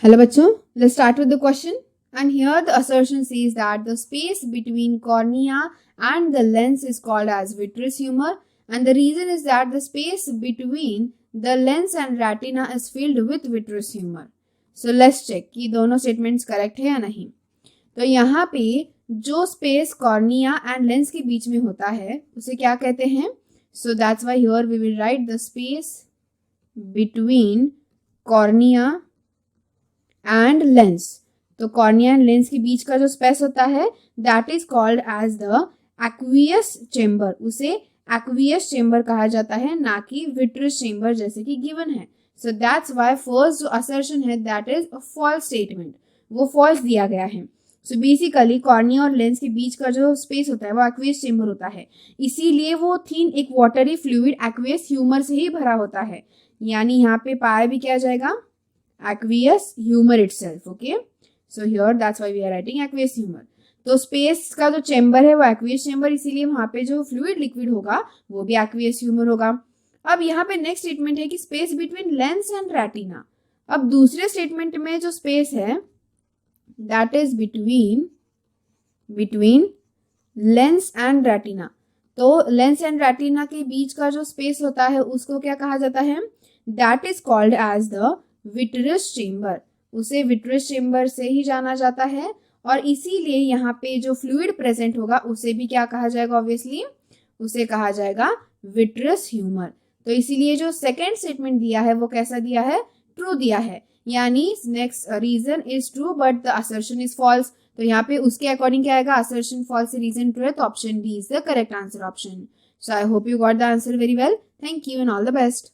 Hello bachcho, let's start with the question. And here the assertion says that the space between cornea and the lens is called as vitreous humor, and the reason is that the space between the lens and retina is filled with vitreous humor. So let's check कि दोनों statements correct है या नहीं. तो यहाँ पे जो space cornea and lens के बीच में होता है उसे क्या कहते हैं? So that's why here we will write the space between cornea and lens. तो कॉर्निया एंड लेंस के बीच का जो स्पेस होता है that is called as the aqueous chamber. उसे एक्वियस चेम्बर कहा जाता है, ना कि विट्रियस चेम्बर जैसे कि गिवन है. सो दैट्स व्हाई फर्स्ट जो असर्शन है that is a false statement, वो फॉल्स दिया गया है. सो बेसिकली कॉर्निया और लेंस के बीच का जो स्पेस होता है वो एक्वियस चेम्बर होता है, इसीलिए वो थिन एक वाटरी फ्लूइड एक्वियस ह्यूमर से ही भरा होता है. यानी यहाँ पे पाया भी क्या जाएगा? aqueous humor itself. Okay, so here that's why we are writing aqueous humor. तो स्पेस का जो चेम्बर है वो एक्वियस चेम्बर, इसीलिए वहां पे जो फ्लूइड लिक्विड होगा वो भी एक्वियस ह्यूमर होगा. अब यहाँ पे नेक्स्ट स्टेटमेंट है कि space between lens and retina. अब दूसरे स्टेटमेंट में जो स्पेस है that is between lens and retina. तो लेंस एंड रेटिना के बीच का जो स्पेस होता है उसको क्या कहा जाता है? That is called as the vitreous chamber. उसे विट्रियस चेम्बर से ही जाना जाता है, और इसीलिए यहाँ पे जो फ्लूइड प्रेजेंट होगा उसे भी क्या कहा जाएगा? ऑब्वियसली उसे कहा जाएगा विट्रियस ह्यूमर. तो इसीलिए जो सेकेंड स्टेटमेंट दिया है वो कैसा दिया है? ट्रू दिया है. यानी next reason is true but the assertion is false. तो यहाँ पे उसके अकॉर्डिंग क्या आएगा? असर्शन फॉल्स से रीजन ट्रू है, तो option D is the correct answer option. So I hope you got the answer very well. Thank you and all the best.